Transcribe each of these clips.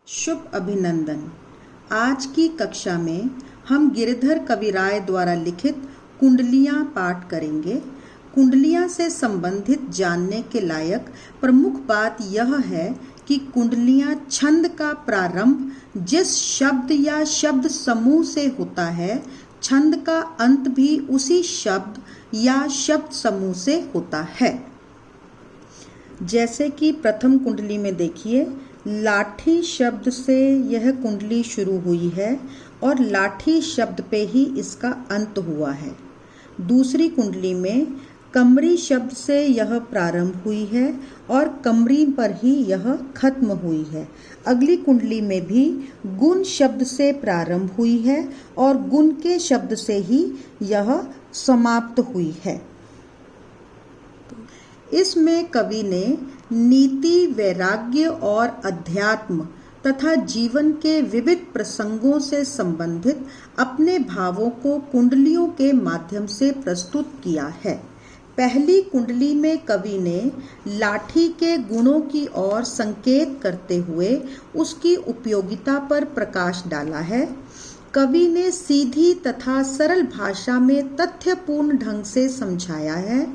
शुभ अभिनंदन। आज की कक्षा में हम गिरधर कविराय द्वारा लिखित कुंडलियां पाठ करेंगे। कुंडलियां से संबंधित जानने के लायक प्रमुख बात यह है कि कुंडलियां छंद का प्रारंभ जिस शब्द या शब्द समूह से होता है, छंद का अंत भी उसी शब्द या शब्द समूह से होता है। जैसे कि प्रथम कुंडली में देखिए, लाठी शब्द से यह कुंडली शुरू हुई है और लाठी शब्द पे ही इसका अंत हुआ है। दूसरी कुंडली में कमरी शब्द से यह प्रारंभ हुई है और कमरी पर ही यह खत्म हुई है। अगली कुंडली में भी गुण शब्द से प्रारंभ हुई है और गुण के शब्द से ही यह समाप्त हुई है। इसमें कवि ने नीति, वैराग्य और अध्यात्म तथा जीवन के विविध प्रसंगों से संबंधित अपने भावों को कुंडलियों के माध्यम से प्रस्तुत किया है। पहली कुंडली में कवि ने लाठी के गुणों की ओर संकेत करते हुए उसकी उपयोगिता पर प्रकाश डाला है। कवि ने सीधी तथा सरल भाषा में तथ्यपूर्ण ढंग से समझाया है।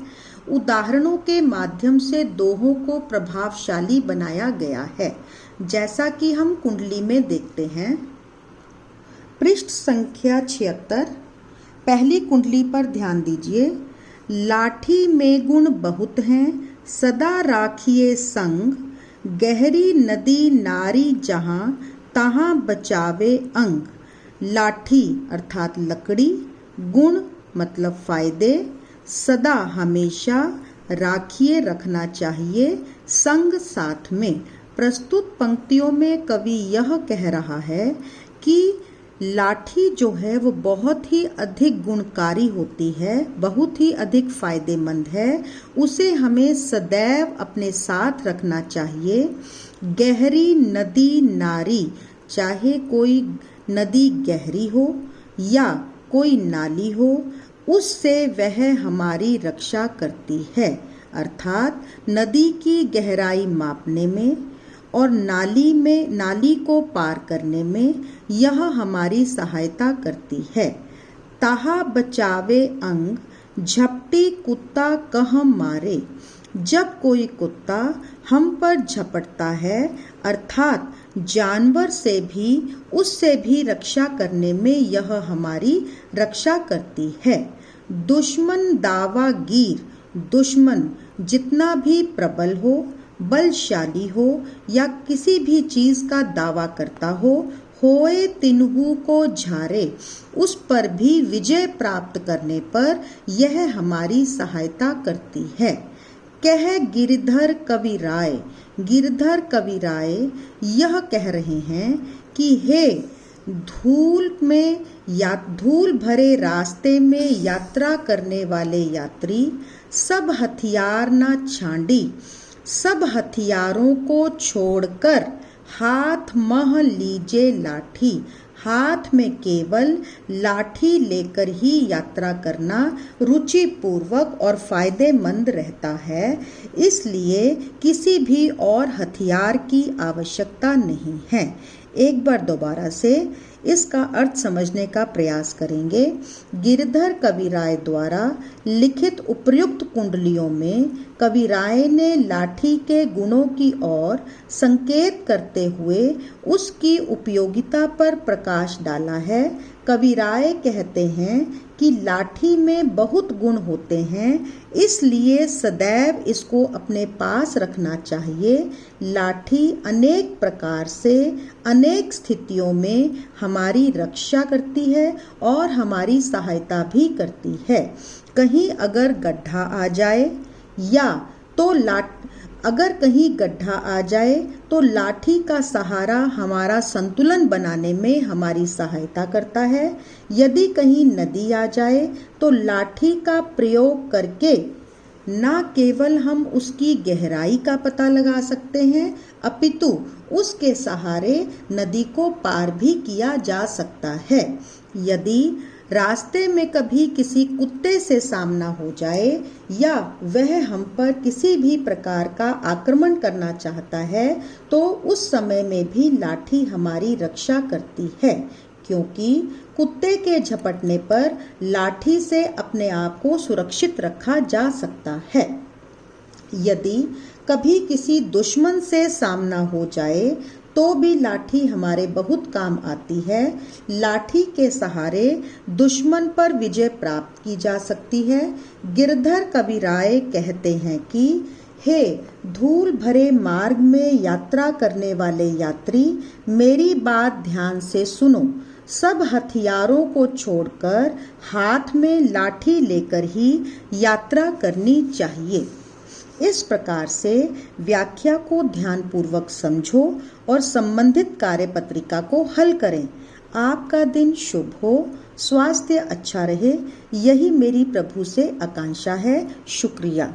उदाहरणों के माध्यम से दोहों को प्रभावशाली बनाया गया है, जैसा कि हम कुंडली में देखते हैं। पृष्ठ संख्या 76। पहली कुंडली पर ध्यान दीजिए। लाठी में गुण बहुत हैं, सदा राखिए संग, गहरी नदी नारी जहां, तहां बचावे अंग। लाठी अर्थात लकड़ी, गुण मतलब फायदे, सदा हमेशा, राखिए रखना चाहिए, संग साथ में। प्रस्तुत पंक्तियों में कवि यह कह रहा है कि लाठी जो है वो बहुत ही अधिक गुणकारी होती है, बहुत ही अधिक फायदेमंद है, उसे हमें सदैव अपने साथ रखना चाहिए। गहरी नदी नारी, चाहे कोई नदी गहरी हो या कोई नाली हो, उससे वह हमारी रक्षा करती है, अर्थात नदी की गहराई मापने में और नाली को पार करने में यह हमारी सहायता करती है। ताहा बचावे अंग, झपटी कुत्ता कह मारे। जब कोई कुत्ता हम पर झपटता है, अर्थात जानवर से भी, उससे भी रक्षा करने में यह हमारी रक्षा करती है। दुश्मन दावा गिर, दुश्मन जितना भी प्रबल हो, बलशाली हो या किसी भी चीज का दावा करता हो, होए तिन्हू को झारे, उस पर भी विजय प्राप्त करने पर यह हमारी सहायता करती है। कह गिरधर कविराय, गिरधर कविराय यह कह रहे हैं कि हे धूल भरे रास्ते में यात्रा करने वाले यात्री, सब हथियार न छांडी, सब हथियारों को छोड़कर हाथ मह लीजे लाठी। हाथ में केवल लाठी लेकर ही यात्रा करना रुचिपूर्वक और फायदेमंद रहता है, इसलिए किसी भी और हथियार की आवश्यकता नहीं है। एक बार दोबारा से इसका अर्थ समझने का प्रयास करेंगे। गिरधर कविराय द्वारा लिखित उपर्युक्त कुंडलियों में कविराय ने लाठी के गुणों की ओर संकेत करते हुए उसकी उपयोगिता पर प्रकाश डाला है। कविराय कहते हैं कि लाठी में बहुत गुण होते हैं, इसलिए सदैव इसको अपने पास रखना चाहिए। लाठी अनेक प्रकार से, अनेक स्थितियों में हमारी रक्षा करती है और हमारी सहायता भी करती है। कहीं अगर गड्ढा आ जाए अगर कहीं गड्ढा आ जाए तो लाठी का सहारा हमारा संतुलन बनाने में हमारी सहायता करता है। यदि कहीं नदी आ जाए तो लाठी का प्रयोग करके न केवल हम उसकी गहराई का पता लगा सकते हैं, अपितु उसके सहारे नदी को पार भी किया जा सकता है। यदि रास्ते में कभी किसी कुत्ते से सामना हो जाए या वह हम पर किसी भी प्रकार का आक्रमण करना चाहता है तो उस समय में भी लाठी हमारी रक्षा करती है, क्योंकि कुत्ते के झपटने पर लाठी से अपने आप को सुरक्षित रखा जा सकता है। यदि कभी किसी दुश्मन से सामना हो जाए तो भी लाठी हमारे बहुत काम आती है। लाठी के सहारे दुश्मन पर विजय प्राप्त की जा सकती है। गिरधर कबीराय कहते हैं कि हे धूल भरे मार्ग में यात्रा करने वाले यात्री, मेरी बात ध्यान से सुनो। सब हथियारों को छोड़कर हाथ में लाठी लेकर ही यात्रा करनी चाहिए। इस प्रकार से व्याख्या को ध्यानपूर्वक समझो और संबंधित कार्यपत्रिका को हल करें। आपका दिन शुभ हो, स्वास्थ्य अच्छा रहे, यही मेरी प्रभु से आकांक्षा है। शुक्रिया।